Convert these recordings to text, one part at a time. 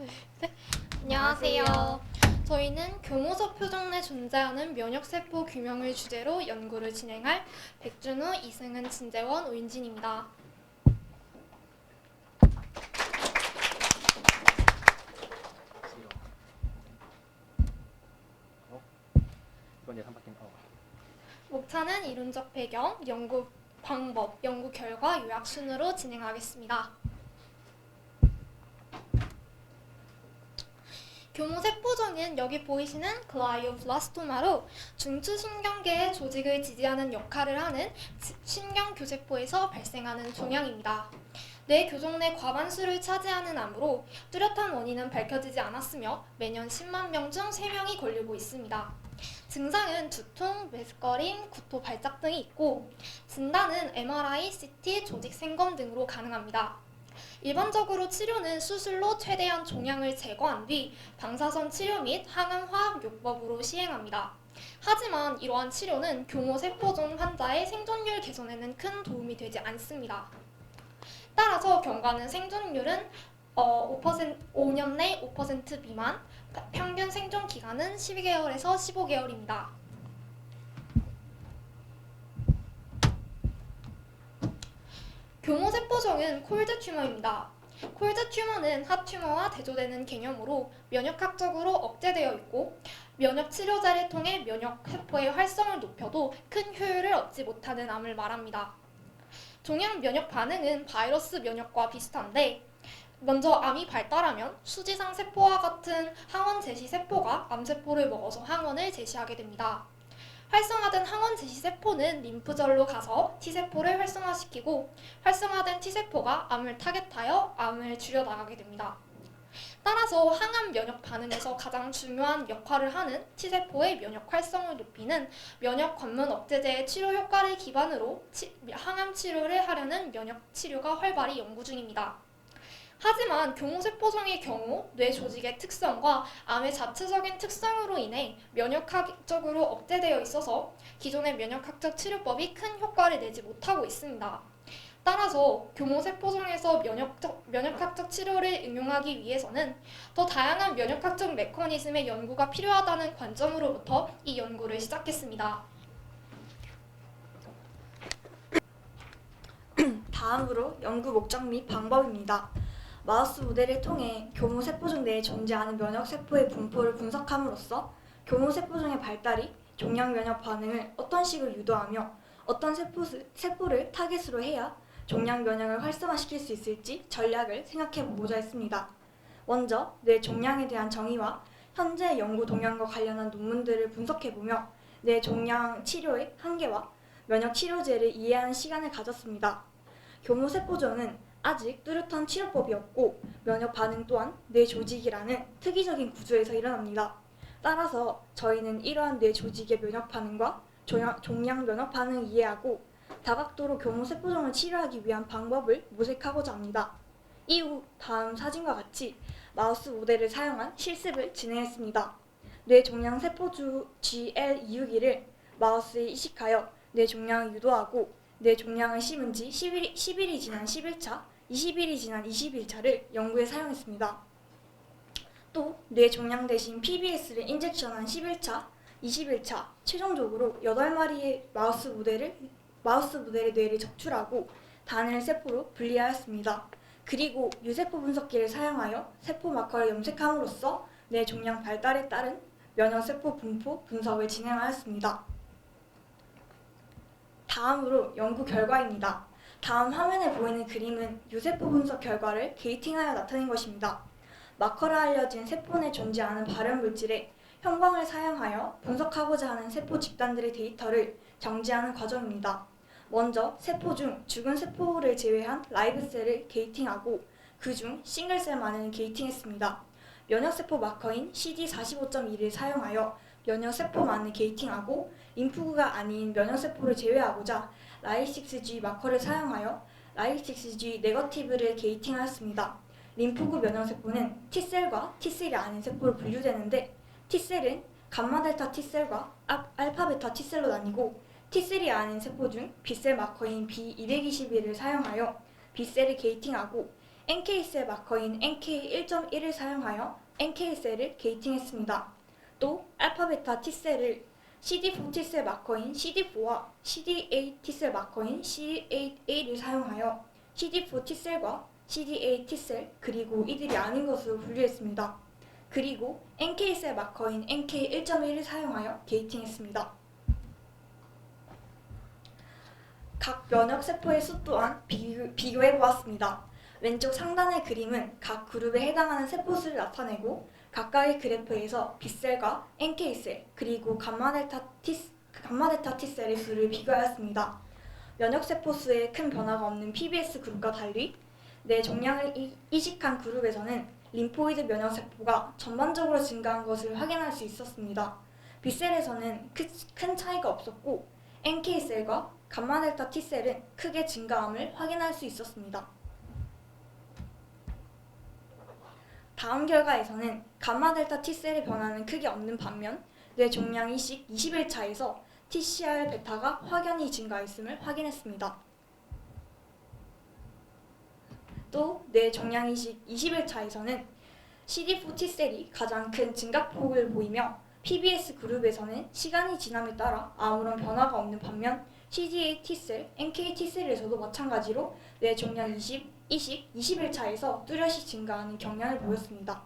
둘, 셋. 안녕하세요. 저희는 교모서 표정 내 존재하는 면역세포 규명을 주제로 연구를 진행할 백준우, 이승은, 진재원, 오윤진입니다. 이번 예산 바뀐 목차는 이론적 배경, 연구 방법, 연구 결과 요약 순으로 진행하겠습니다. 교모세포종은 여기 보이시는 글라이오블라스토마로 중추신경계의 조직을 지지하는 역할을 하는 신경교세포에서 발생하는 종양입니다. 뇌 교종 내 과반수를 차지하는 암으로 뚜렷한 원인은 밝혀지지 않았으며 매년 10만 명 중 3명이 걸리고 있습니다. 증상은 두통, 메스꺼림, 구토, 발작 등이 있고 진단은 MRI, CT, 조직 생검 등으로 가능합니다. 일반적으로 치료는 수술로 최대한 종양을 제거한 뒤 방사선 치료 및 항암 화학요법으로 시행합니다. 하지만 이러한 치료는 교모세포종 환자의 생존율 개선에는 큰 도움이 되지 않습니다. 따라서 경과는 생존율은 5년 내 5% 미만, 평균 생존 기간은 12개월에서 15개월입니다. 교모세포종은 콜드 튜머입니다. 콜드 튜머는 핫 튜머와 대조되는 개념으로 면역학적으로 억제되어 있고 면역 치료제를 통해 면역 세포의 활성을 높여도 큰 효율을 얻지 못하는 암을 말합니다. 종양 면역 반응은 바이러스 면역과 비슷한데 먼저 암이 발달하면 수지상 세포와 같은 항원 제시 세포가 암세포를 먹어서 항원을 제시하게 됩니다. 활성화된 항원 제시 세포는 림프절로 가서 T세포를 활성화시키고 활성화된 T세포가 암을 타겟하여 암을 줄여나가게 됩니다. 따라서 항암 면역 반응에서 가장 중요한 역할을 하는 T세포의 면역 활성을 높이는 면역 관문 억제제의 치료 효과를 기반으로 항암 치료를 하려는 면역 치료가 활발히 연구 중입니다. 하지만 교모세포종의 경우 뇌 조직의 특성과 암의 자체적인 특성으로 인해 면역학적으로 억제되어 있어서 기존의 면역학적 치료법이 큰 효과를 내지 못하고 있습니다. 따라서 교모세포종에서 면역학적 치료를 응용하기 위해서는 더 다양한 면역학적 메커니즘의 연구가 필요하다는 관점으로부터 이 연구를 시작했습니다. 다음으로 연구 목적 및 방법입니다. 마우스 모델을 통해 교모세포종 내에 존재하는 면역세포의 분포를 분석함으로써 교모세포종의 발달이 종양 면역 반응을 어떤 식으로 유도하며 어떤 세포를 타겟으로 해야 종양 면역을 활성화시킬 수 있을지 전략을 생각해보고자 했습니다. 먼저 뇌 종양에 대한 정의와 현재 연구 동향과 관련한 논문들을 분석해보며 뇌 종양 치료의 한계와 면역 치료제를 이해하는 시간을 가졌습니다. 교모세포종은 아직 뚜렷한 치료법이 없고 면역 반응 또한 뇌 조직이라는 특이적인 구조에서 일어납니다. 따라서 저희는 이러한 뇌 조직의 면역 반응과 종양 면역 반응을 이해하고 다각도로 교모세포종을 치료하기 위한 방법을 모색하고자 합니다. 이후 다음 사진과 같이 마우스 모델을 사용한 실습을 진행했습니다. 뇌 종양 세포주 GL261을 마우스에 이식하여 뇌 종양을 유도하고 뇌 종양을 심은 지 10일이 지난 10일차, 20일이 지난 20일차를 연구에 사용했습니다. 또 뇌 종양 대신 PBS를 인젝션한 10일차, 20일차 최종적으로 8마리의 마우스 모델의 뇌를 적출하고 단일 세포로 분리하였습니다. 그리고 유세포 분석기를 사용하여 세포 마커를 염색함으로써 뇌 종양 발달에 따른 면역세포 분포 분석을 진행하였습니다. 다음으로 연구 결과입니다. 다음 화면에 보이는 그림은 유세포 분석 결과를 게이팅하여 나타낸 것입니다. 마커라 알려진 세포 내 존재하는 발현물질에 형광을 사용하여 분석하고자 하는 세포 집단들의 데이터를 정지하는 과정입니다. 먼저 세포 중 죽은 세포를 제외한 라이브셀을 게이팅하고 그중 싱글셀만을 게이팅했습니다. 면역세포 마커인 CD45.1을 사용하여 면역세포만을 게이팅하고 림프구가 아닌 면역세포를 제외하고자 라이6G 마커를 사용하여 라이6G 네거티브를 게이팅하였습니다. 림프구 면역세포는 T셀과 T셀이 아닌 세포로 분류되는데 T셀은 감마델타 T셀과 알파베타 T셀로 나뉘고 T셀이 아닌 세포 중 B셀 마커인 B221을 사용하여 B셀을 게이팅하고 NK셀 마커인 NK1.1을 사용하여 NK셀을 게이팅했습니다. 또 알파 베타 T셀을 CD4 T셀 마커인 CD4와 CD8 T셀 마커인 CD8A를 사용하여 CD4 T셀과 CD8 T셀 그리고 이들이 아닌 것으로 분류했습니다. 그리고 NK셀 마커인 NK1.1을 사용하여 게이팅했습니다. 각 면역세포의 수 또한 비교해보았습니다. 왼쪽 상단의 그림은 각 그룹에 해당하는 세포수를 나타내고 각각의 그래프에서 B셀과 NK셀 그리고 감마델타 T셀의 수를 비교하였습니다. 면역세포 수에 큰 변화가 없는 PBS 그룹과 달리 뇌 종양을 이식한 그룹에서는 림포이드 면역세포가 전반적으로 증가한 것을 확인할 수 있었습니다. B셀에서는 큰 차이가 없었고 NK셀과 감마델타 T셀은 크게 증가함을 확인할 수 있었습니다. 다음 결과에서는 감마델타 T셀의 변화는 크게 없는 반면 뇌 종양 이식 20일 차에서 TCR 베타가 확연히 증가했음을 확인했습니다. 또 뇌 종양 이식 20일 차에서는 CD4 T셀이 가장 큰 증가폭을 보이며 PBS 그룹에서는 시간이 지남에 따라 아무런 변화가 없는 반면 CD8 T셀, NK T셀에서도 마찬가지로 뇌 종양 이식 20일 차에서 뚜렷이 증가하는 경향을 보였습니다.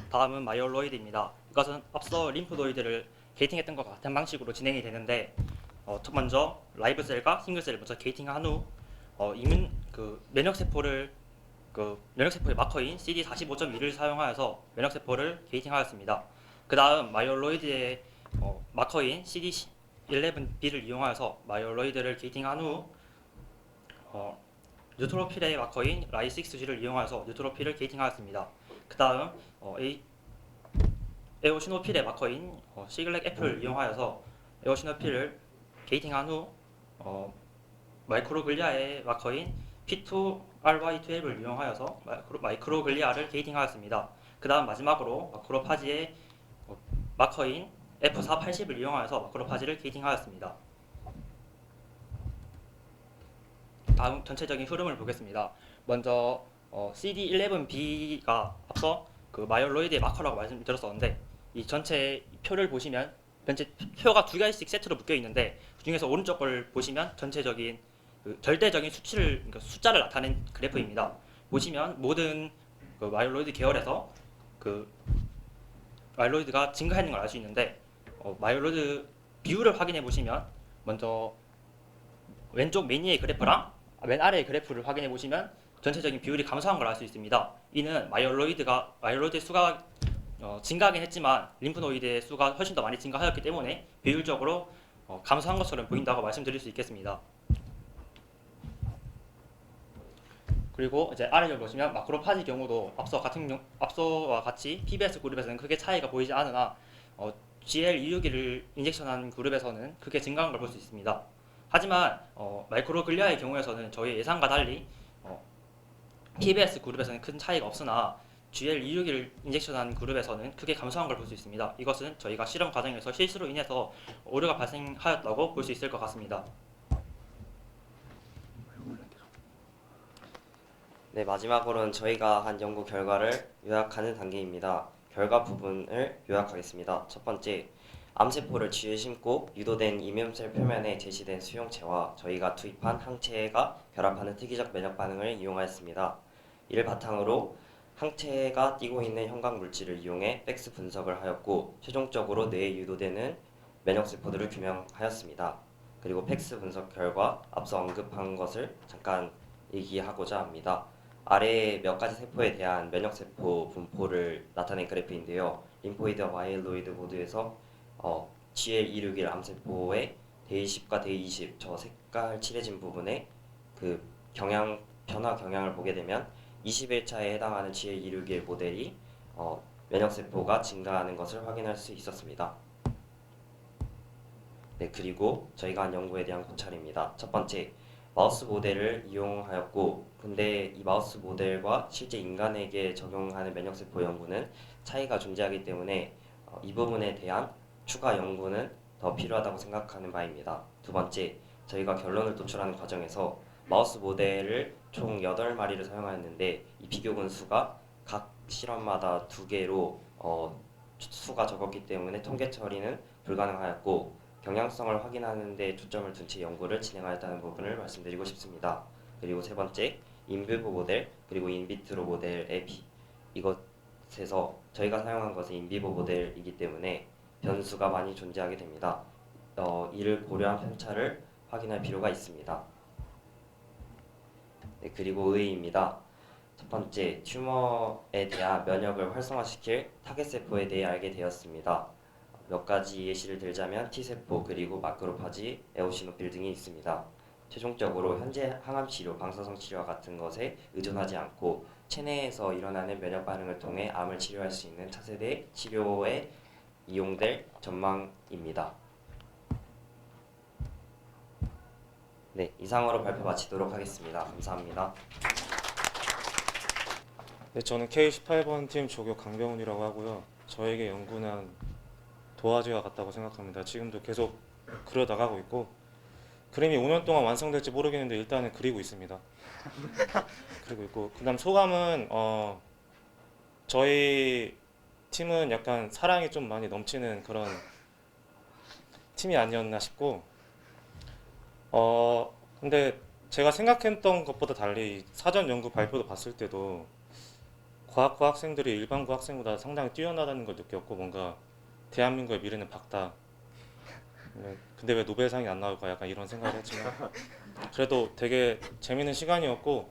다음은 마이올로이드입니다. 이것은 앞서 림프노이드를 게이팅했던 것과 같은 방식으로 진행이 되는데 먼저 라이브셀과 싱글셀을 먼저 게이팅한 후 면역세포의 마커인 CD45.1을 사용하여서 면역세포를 게이팅하였습니다. 그 다음 마이올로이드의 마커인 CD11B를 이용하여서 마이올로이드를 게이팅한 후 뉴트로필의 마커인 라이6G를 이용하여서 뉴트로필을 게이팅하였습니다. 그 다음 에오시노필의 마커인 시글렉 F를 이용하여서 에오시노필을 게이팅한 후 마이크로글리아의 마커인 P2RY12을 이용하여서 마이크로글리아를 게이팅하였습니다. 그 다음 마지막으로 마크로파지의 마커인 F480을 이용하여서 마크로파지를 게이팅하였습니다. 다음 전체적인 흐름을 보겠습니다. 먼저 CD11B가 앞서 그 마이올로이드의 마커라고 말씀드렸었는데 이 전체 표를 보시면 전체 표가 두 개씩 세트로 묶여 있는데 그 중에서 오른쪽 걸 보시면 전체적인 절대적인 그러니까 숫자를 나타낸 그래프입니다. 보시면 모든 그 마이올로이드 계열에서 그 마이올로이드가 증가하는 걸 알 수 있는데 마이올로이드 비율을 확인해 보시면 먼저 왼쪽 맨 위의 그래프랑 맨 아래의 그래프를 확인해 보시면 전체적인 비율이 감소한 걸 알 수 있습니다. 이는 마이올로이드 수가 증가하긴 했지만 림프노이드의 수가 훨씬 더 많이 증가하였기 때문에 비율적으로 감소한 것처럼 보인다고 말씀드릴 수 있겠습니다. 그리고 이제 아래를 보시면 마크로파지 경우도 앞서와 같이 PBS 그룹에서는 크게 차이가 보이지 않으나 GL261을 인젝션한 그룹에서는 크게 증가한 걸 볼 수 있습니다. 하지만 마이크로글리아의 경우에서는 저희 예상과 달리 PBS 그룹에서는 큰 차이가 없으나 GL261을 인젝션한 그룹에서는 크게 감소한 걸 볼 수 있습니다. 이것은 저희가 실험 과정에서 실수로 인해서 오류가 발생하였다고 볼 수 있을 것 같습니다. 네, 마지막으로는 저희가 한 연구 결과를 요약하는 단계입니다. 결과 부분을 요약하겠습니다. 첫 번째, 암세포를 쥐에 심고 유도된 이뮨셀 표면에 제시된 수용체와 저희가 투입한 항체가 결합하는 특이적 면역 반응을 이용하였습니다. 이를 바탕으로 항체가 띠고 있는 형광 물질을 이용해 팩스 분석을 하였고 최종적으로 뇌에 유도되는 면역세포들을 규명하였습니다. 그리고 팩스 분석 결과 앞서 언급한 것을 잠깐 얘기하고자 합니다. 아래의 몇 가지 세포에 대한 면역세포 분포를 나타낸 그래프인데요. 림포이드와 마이엘로이드 모두에서 GL261 암세포의 데이10과 데이20 저 색깔 칠해진 부분에 그 변화 경향을 보게 되면 20일차에 해당하는 GL261 모델이 면역세포가 증가하는 것을 확인할 수 있었습니다. 네, 그리고 저희가 한 연구에 대한 고찰입니다. 첫 번째, 마우스 모델을 이용하였고 근데 이 마우스 모델과 실제 인간에게 적용하는 면역세포 연구는 차이가 존재하기 때문에 이 부분에 대한 추가 연구는 더 필요하다고 생각하는 바입니다. 두 번째, 저희가 결론을 도출하는 과정에서 마우스 모델을 총 8마리를 사용하였는데 이 비교군 수가 각 실험마다 2개로 수가 적었기 때문에 통계 처리는 불가능하였고 경향성을 확인하는 데 초점을 둔 채 연구를 진행하였다는 부분을 말씀드리고 싶습니다. 그리고 세 번째, 인비보 모델 그리고 인비트로 모델의 이것에서 저희가 사용한 것은 인비보 모델이기 때문에 변수가 많이 존재하게 됩니다. 이를 고려한 편차를 확인할 필요가 있습니다. 네, 그리고 의의입니다. 첫 번째, 튜머에 대한 면역을 활성화시킬 타겟세포에 대해 알게 되었습니다. 몇 가지 예시를 들자면 T세포, 그리고 마크로파지, 에오시노필 등이 있습니다. 최종적으로 현재 항암치료, 방사성 치료와 같은 것에 의존하지 않고 체내에서 일어나는 면역 반응을 통해 암을 치료할 수 있는 차세대 치료에 이용될 전망입니다. 네, 이상으로 발표 마치도록 하겠습니다. 감사합니다. 네, 저는 K18번 팀 조교 강병훈이라고 하고요. 저에게 연구는 도화지와 같다고 생각합니다. 지금도 계속 그려나가고 있고 그림이 5년 동안 완성될지 모르겠는데 일단은 그리고 있습니다. 그리고 있고 그다음 소감은 저희 팀은 약간 사랑이 좀 많이 넘치는 그런 팀이 아니었나 싶고 근데 제가 생각했던 것보다 달리 사전 연구 발표도 봤을 때도 과학과 학생들이 일반고 학생보다 상당히 뛰어나다는 걸 느꼈고 뭔가 대한민국의 미래는 밝다. 근데 왜 노벨상이 안 나올까 약간 이런 생각을 했지만 그래도 되게 재밌는 시간이었고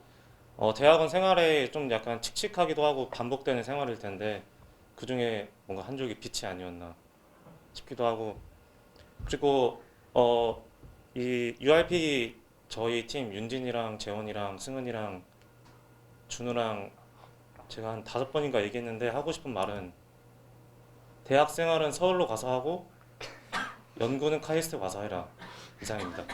대학원 생활에 좀 약간 칙칙하기도 하고 반복되는 생활일 텐데 그 중에 뭔가 한 줄기 빛이 아니었나 싶기도 하고 그리고 이 URP 저희 팀 윤진이랑 재원이랑 승은이랑 준우랑 제가 한 5번인가 얘기했는데 하고 싶은 말은 대학 생활은 서울로 가서 하고 연구는 카이스트 가서 해라. 이상입니다.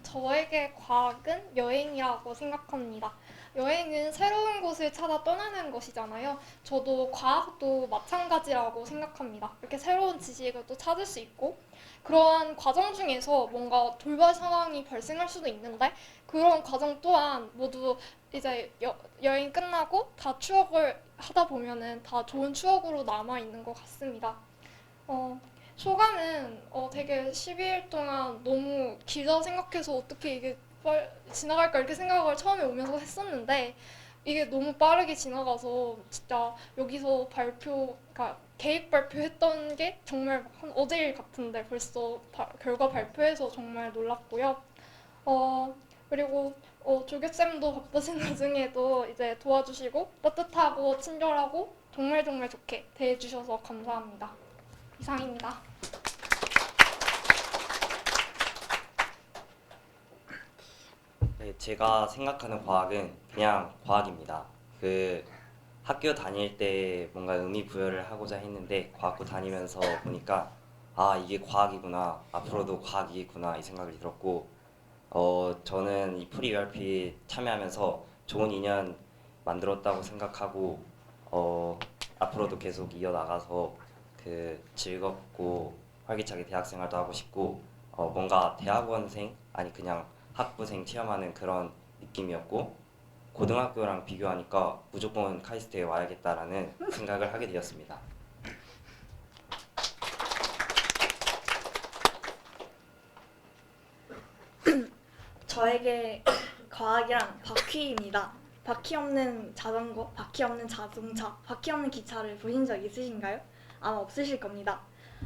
저에게 과학은 여행이라고 생각합니다. 여행은 새로운 곳을 찾아 떠나는 것이잖아요. 저도 과학도 마찬가지라고 생각합니다. 이렇게 새로운 지식을 또 찾을 수 있고 그러한 과정 중에서 뭔가 돌발 상황이 발생할 수도 있는데 그런 과정 또한 모두 이제 여행 끝나고 다 추억을 하다 보면은 다 좋은 추억으로 남아 있는 것 같습니다. 소감은 되게 12일 동안 너무 길다 생각해서 어떻게 이게 지나갈까 이렇게 생각을 처음에 오면서 했었는데 이게 너무 빠르게 지나가서 진짜 여기서 그러니까 계획 발표했던 게 정말 한 어제일 같은데 벌써 결과 발표해서 정말 놀랐고요. 그리고 조교쌤도 바쁘신 와중에도 이제 도와주시고 따뜻하고 친절하고 정말 정말 좋게 대해주셔서 감사합니다. 이상입니다. 네, 제가 생각하는 과학은 그냥 과학입니다. 학교 다닐 때 뭔가 의미 부여를 하고자 했는데 과학부 다니면서 보니까 아, 이게 과학이구나. 앞으로도 과학이구나 이 생각이 들었고 저는 이 프리 URP 참여하면서 좋은 인연 만들었다고 생각하고 앞으로도 계속 이어나가서 즐겁고 활기차게 대학생활도 하고 싶고 뭔가 대학원생 아니 그냥 학부생 체험하는 그런 느낌이었고 고등학교랑 비교하니까 무조건 카이스트에 와야겠다라는 생각을 하게 되었습니다. 저에게 과학이란 바퀴입니다. 바퀴 없는 자전거, 바퀴 없는 자동차, 바퀴 없는 기차를 보신 적 있으신가요? 아마 없으실 겁니다.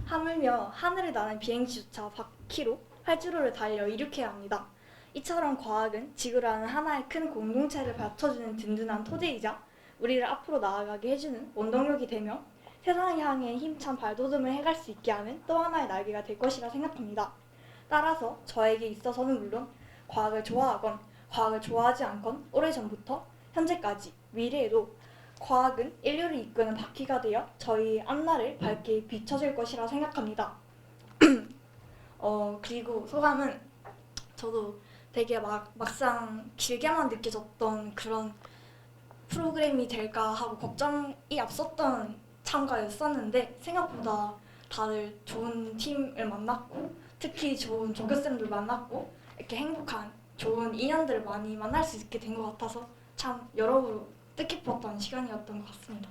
하물며 하늘에 나는 비행기조차 바퀴로 활주로를 달려 이륙해야 합니다. 이처럼 과학은 지구라는 하나의 큰 공동체를 받쳐주는 든든한 토대이자 우리를 앞으로 나아가게 해주는 원동력이 되며 세상을 향해 힘찬 발돋움을 해갈 수 있게 하는 또 하나의 날개가 될 것이라 생각합니다. 따라서 저에게 있어서는 물론 과학을 좋아하건 과학을 좋아하지 않건 오래전부터 현재까지 미래에도 과학은 인류를 이끄는 바퀴가 되어 저희 앞날을 밝게 비춰줄 것이라 생각합니다. 그리고 소감은 저도 되게 막상 길게만 느껴졌던 그런 프로그램이 될까 하고 걱정이 앞섰던 참가였었는데 생각보다 다들 좋은 팀을 만났고 특히 좋은 조교쌤들 만났고 이렇게 행복한 좋은 인연들을 많이 만날 수 있게 된 것 같아서 참 여러모로 뜻깊었던 시간이었던 것 같습니다.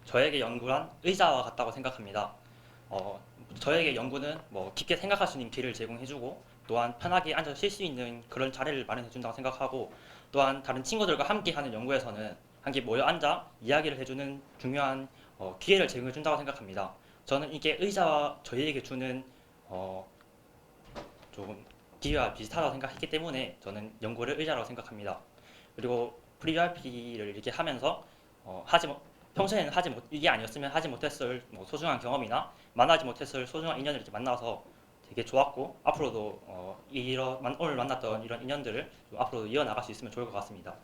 저에게 연구란 의자와 같다고 생각합니다. 저에게 연구는 뭐 깊게 생각할 수 있는 기회를 제공해주고 또한 편하게 앉아서 쉴 수 있는 그런 자리를 마련해준다고 생각하고 또한 다른 친구들과 함께하는 연구에서는 함께 모여 앉아 이야기를 해주는 중요한 기회를 제공해준다고 생각합니다. 저는 이게 의자와 저희에게 주는 조금 기회와 비슷하다고 생각했기 때문에 저는 연구를 의자라고 생각합니다. 그리고 프리URP를 이렇게 하면서 평소에는 이게 아니었으면 하지 못했을 뭐 소중한 경험이나 만나지 못했을 소중한 인연을 이렇게 만나서 되게 좋았고 앞으로도 오늘 만났던 이런 인연들을 앞으로 이어나갈 수 있으면 좋을 것 같습니다.